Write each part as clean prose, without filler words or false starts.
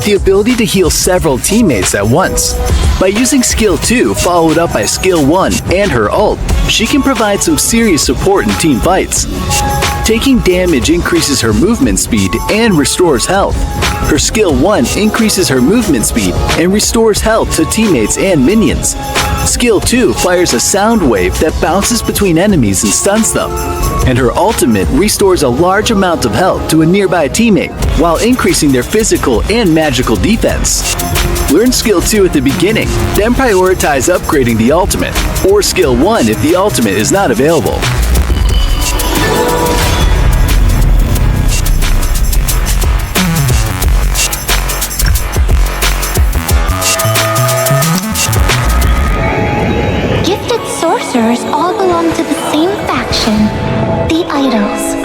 with the ability to heal several teammates at once. By using Skill 2 followed up by Skill 1 and her ult, she can provide some serious support in team fights. Taking damage increases her movement speed and restores health. Her Skill 1 increases her movement speed and restores health to teammates and minions. Skill 2 fires a sound wave that bounces between enemies and stuns them. And her ultimate restores a large amount of health to a nearby teammate while increasing their physical and magical defense. Learn Skill 2 at the beginning, then prioritize upgrading the ultimate, or Skill 1 if the ultimate is not available. Gifted sorcerers all belong to the same faction, the Idols.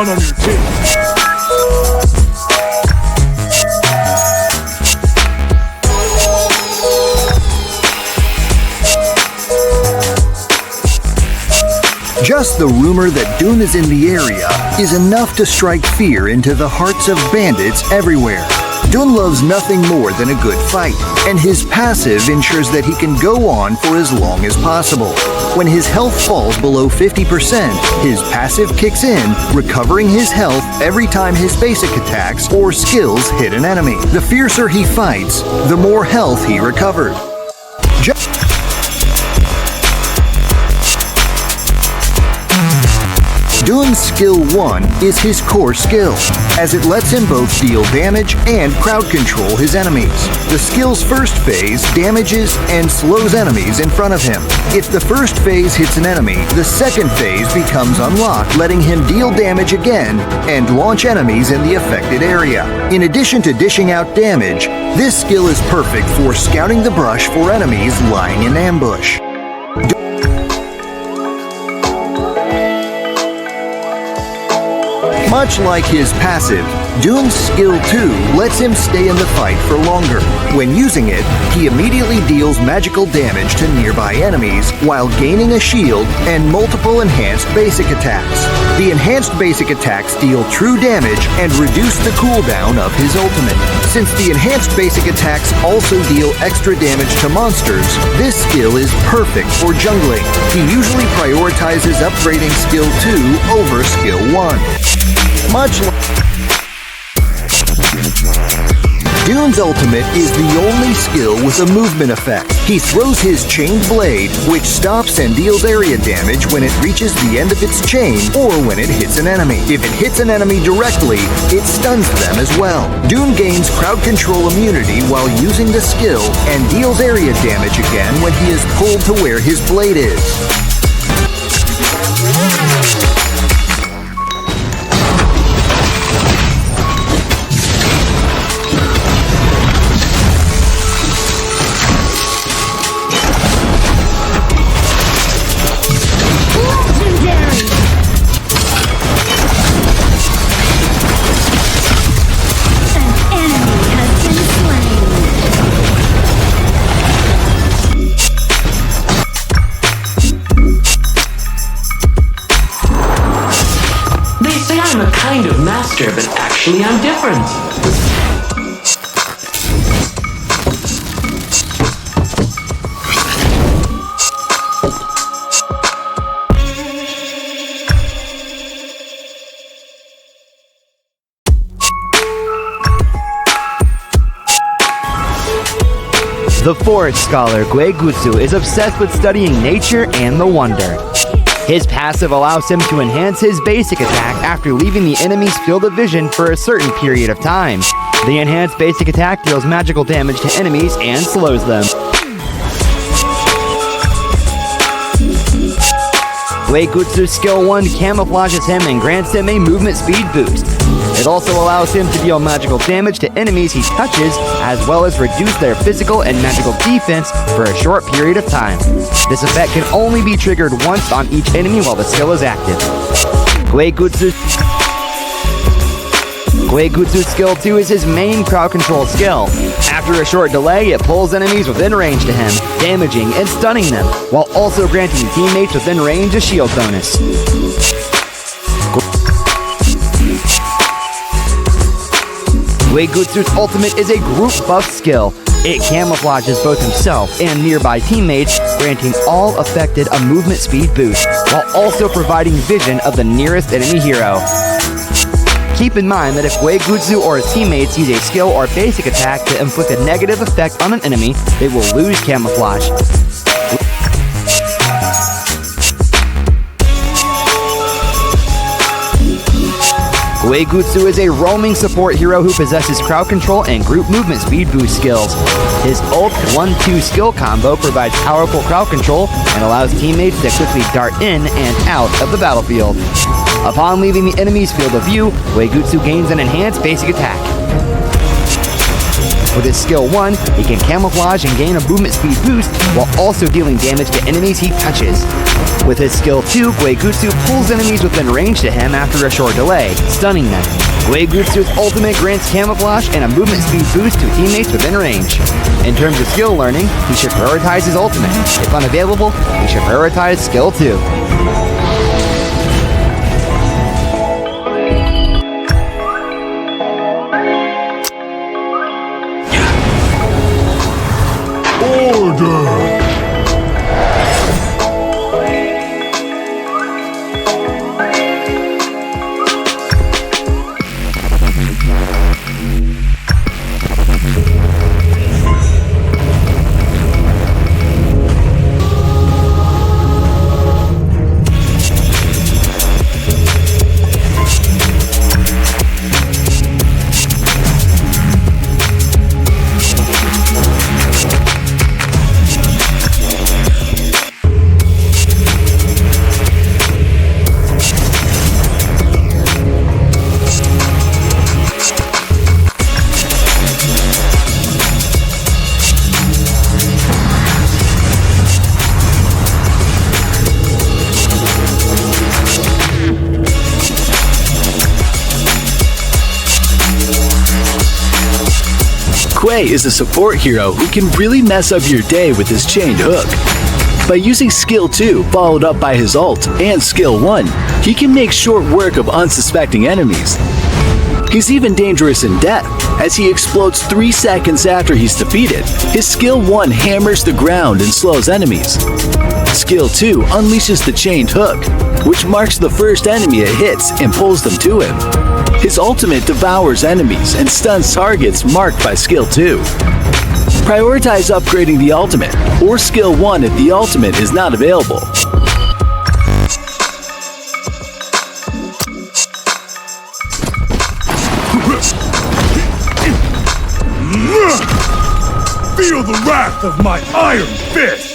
on your team. Just the rumor that Doom is in the area is enough to strike fear into the hearts of bandits everywhere. Doom loves nothing more than a good fight, and his passive ensures that he can go on for as long as possible. When his health falls below 50%, his passive kicks in, recovering his health every time his basic attacks or skills hit an enemy. The fiercer he fights, the more health he recovered. Dun's skill 1 is his core skill, as it lets him both deal damage and crowd control his enemies. The skill's first phase damages and slows enemies in front of him. If the first phase hits an enemy, the second phase becomes unlocked, letting him deal damage again and launch enemies in the affected area. In addition to dishing out damage, this skill is perfect for scouting the brush for enemies lying in ambush. Much like his passive, Dun's skill 2 lets him stay in the fight for longer. When using it, he immediately deals magical damage to nearby enemies while gaining a shield and multiple enhanced basic attacks. The enhanced basic attacks deal true damage and reduce the cooldown of his ultimate. Since the enhanced basic attacks also deal extra damage to monsters, this skill is perfect for jungling. He usually prioritizes upgrading skill 2 over skill 1. Much like Dun's ultimate is the only skill with a movement effect. He throws his chained blade, which stops and deals area damage when it reaches the end of its chain or when it hits an enemy. If it hits an enemy directly, it stuns them as well. Dun gains crowd control immunity while using the skill and deals area damage again when he is pulled to where his blade is. I'm a kind of master, but actually I'm different. The forest scholar Guegutsu is obsessed with studying nature and the wonder. His passive allows him to enhance his basic attack after leaving the enemy's field of vision for a certain period of time. The enhanced basic attack deals magical damage to enemies and slows them. Guegutsu's skill 1 camouflages him and grants him a movement speed boost. It also allows him to deal magical damage to enemies he touches, as well as reduce their physical and magical defense for a short period of time. This effect can only be triggered once on each enemy while the skill is active. Guegutsu's skill 2 is his main crowd control skill. After a short delay, it pulls enemies within range to him, damaging and stunning them, while also granting teammates within range a shield bonus. Guegutsu's ultimate is a group buff skill. It camouflages both himself and nearby teammates, granting all affected a movement speed boost, while also providing vision of the nearest enemy hero. Keep in mind that if Guegutsu or his teammates use a skill or basic attack to inflict a negative effect on an enemy, they will lose camouflage. Guegutsu is a roaming support hero who possesses crowd control and group movement speed boost skills. His ult 1-2 skill combo provides powerful crowd control and allows teammates to quickly dart in and out of the battlefield. Upon leaving the enemy's field of view, Guegutsu gains an enhanced basic attack. With his skill 1, he can camouflage and gain a movement speed boost while also dealing damage to enemies he touches. With his skill 2, Guegutsu pulls enemies within range to him after a short delay, stunning them. Guegutsu's ultimate grants camouflage and a movement speed boost to teammates within range. In terms of skill learning, he should prioritize his ultimate. If unavailable, he should prioritize skill 2. Quay is a support hero who can really mess up your day with his chained hook. By using Skill 2 followed up by his ult and Skill 1, he can make short work of unsuspecting enemies. He's even dangerous in death, as he explodes 3 seconds after he's defeated. His Skill 1 hammers the ground and slows enemies. Skill 2 unleashes the chained hook, which marks the first enemy it hits and pulls them to him. His ultimate devours enemies and stuns targets marked by Skill 2. Prioritize upgrading the ultimate, or Skill 1 if the ultimate is not available. Feel the wrath of my iron fists!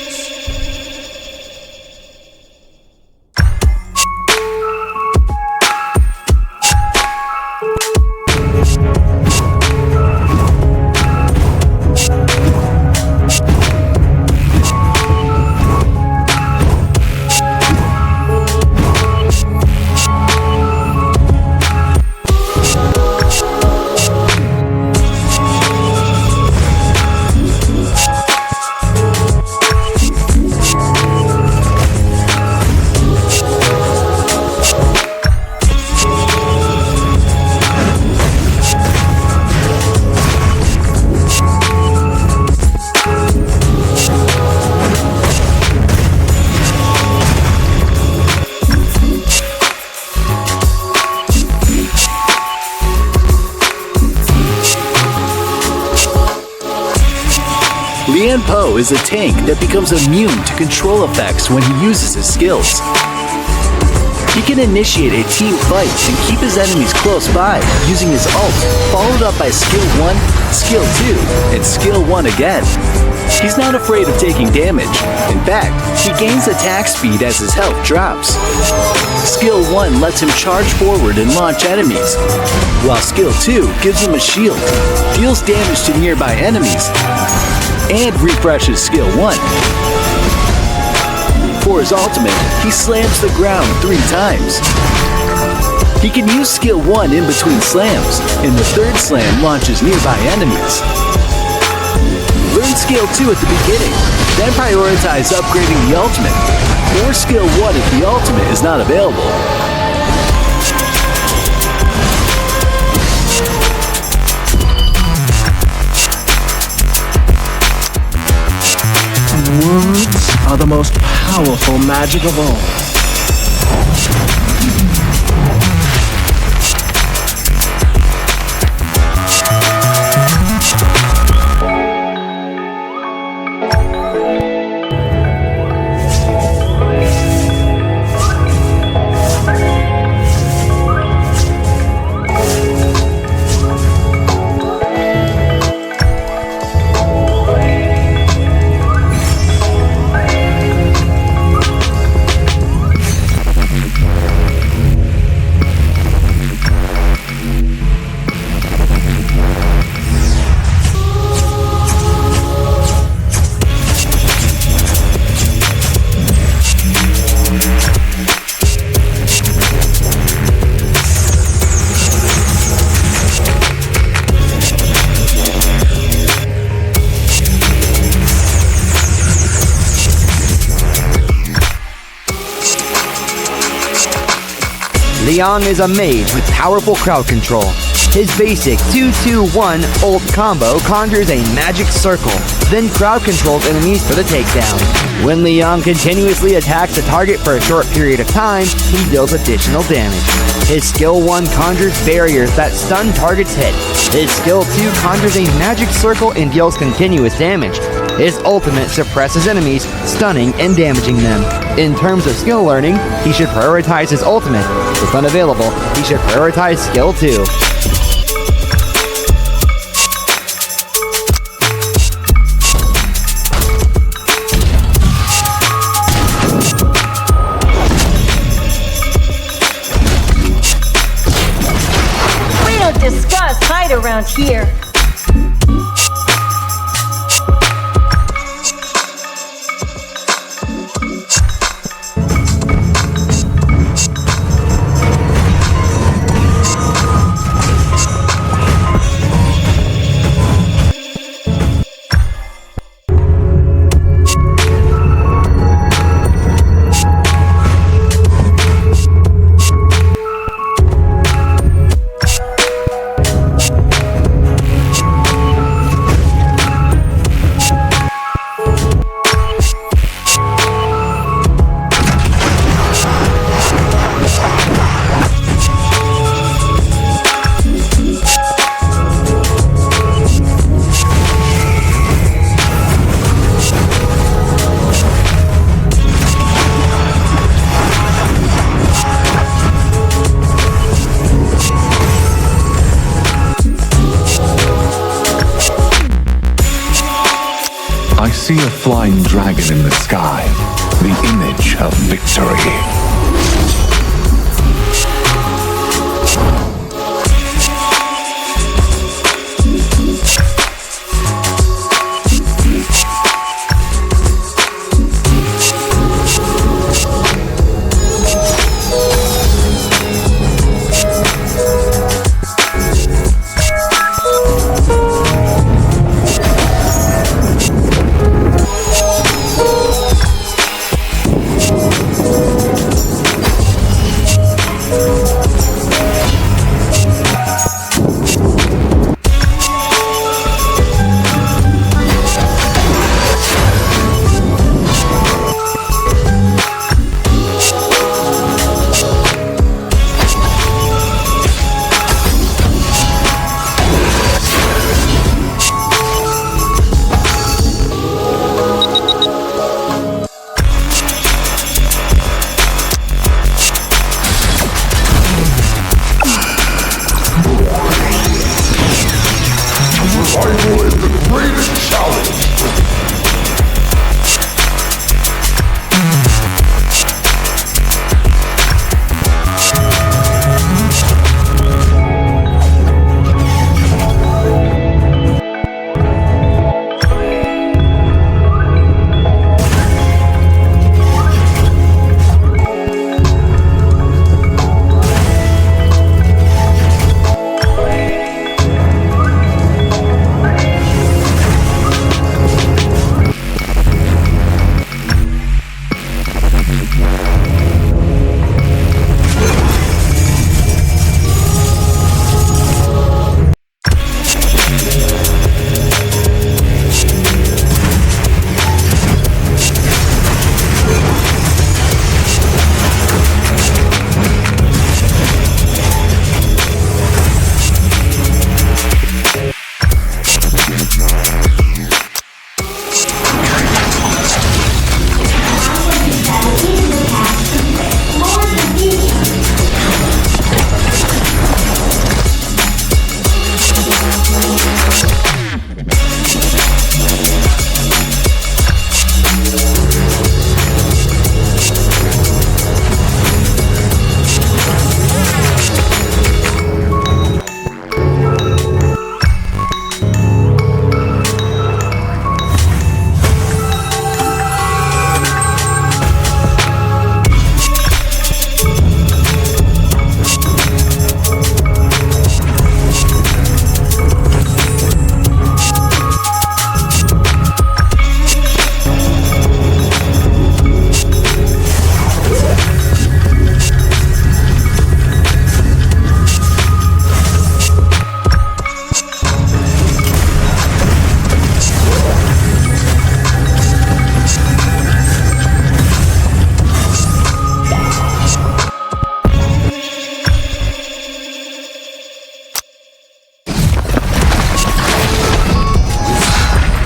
Po is a tank that becomes immune to control effects when he uses his skills. He can initiate a team fight and keep his enemies close by using his ult, followed up by Skill 1, Skill 2, and Skill 1 again. He's not afraid of taking damage. In fact, he gains attack speed as his health drops. Skill 1 lets him charge forward and launch enemies, while Skill 2 gives him a shield, deals damage to nearby enemies, and refreshes Skill 1. For his ultimate, he slams the ground 3 times. He can use Skill 1 in between slams, and the 3rd slam launches nearby enemies. Learn Skill 2 at the beginning, then prioritize upgrading the ultimate, or Skill 1 if the ultimate is not available. Words are the most powerful magic of all. Leon is a mage with powerful crowd control. His basic 2-2-1 ult combo conjures a magic circle, then crowd controls enemies for the takedown. When Leon continuously attacks a target for a short period of time, he deals additional damage. His skill 1 conjures barriers that stun targets hit. His skill 2 conjures a magic circle and deals continuous damage. His ultimate suppresses enemies, stunning and damaging them. In terms of skill learning, he should prioritize his ultimate. If unavailable, he should prioritize skill 2. We don't discuss height around here. see a flying dragon in the sky, the image of victory.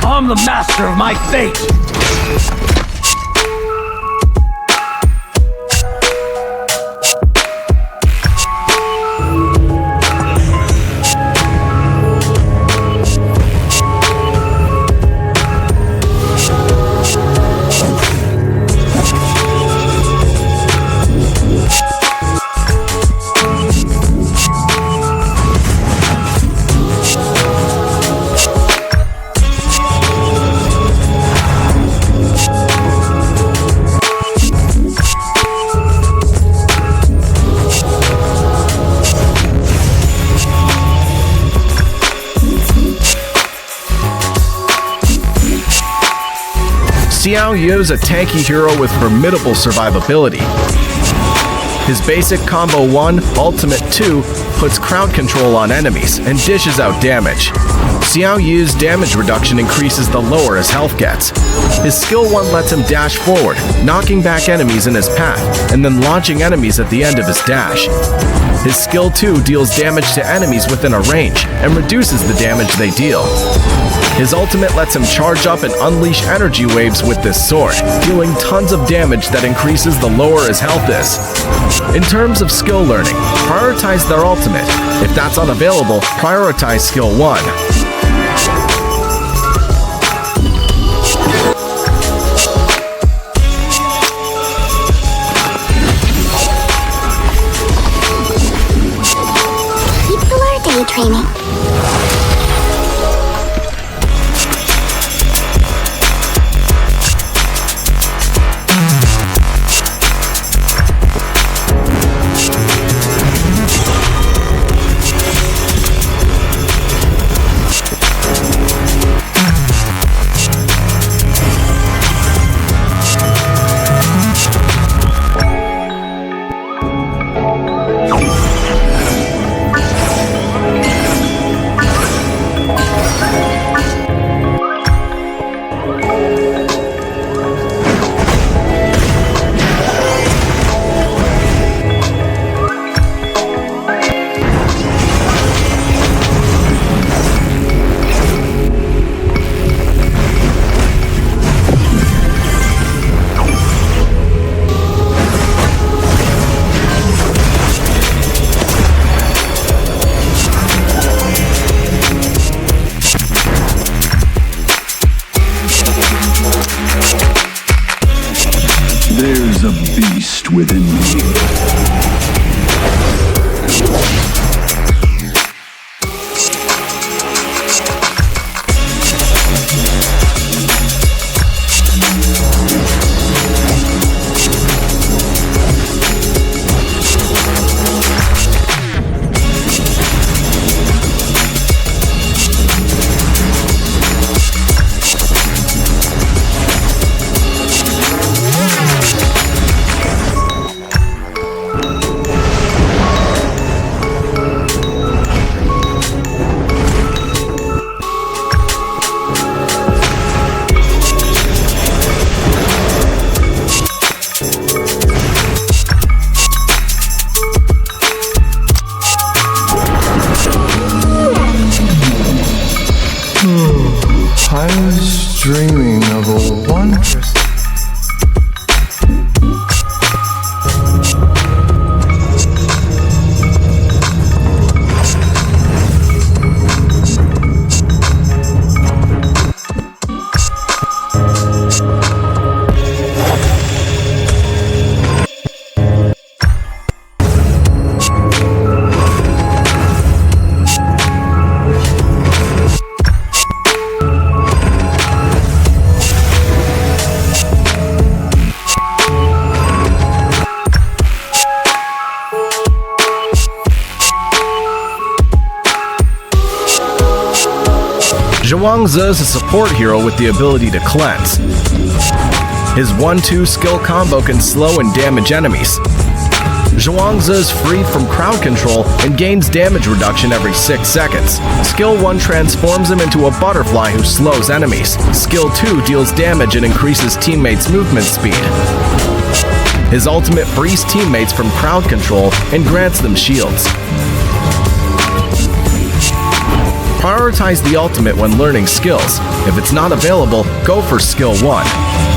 I'm the master of my fate! Xiao Yu is a tanky hero with formidable survivability. His basic combo 1, ultimate 2, puts crowd control on enemies and dishes out damage. Xiao Yu's damage reduction increases the lower his health gets. His skill 1 lets him dash forward, knocking back enemies in his path, and then launching enemies at the end of his dash. His skill 2 deals damage to enemies within a range and reduces the damage they deal. His ultimate lets him charge up and unleash energy waves with this sword, dealing tons of damage that increases the lower his health is. In terms of skill learning, prioritize their ultimate. If that's unavailable, prioritize skill 1. necessary training. There's a beast within me. I was dreaming of a wondrous... Zhuangzi is a support hero with the ability to cleanse. His 1-2 skill combo can slow and damage enemies. Zhuangzi is free from crowd control and gains damage reduction every 6 seconds. Skill 1 transforms him into a butterfly who slows enemies. Skill 2 deals damage and increases teammates' movement speed. His ultimate frees teammates from crowd control and grants them shields. Prioritize the ultimate when learning skills. If it's not available, go for skill 1.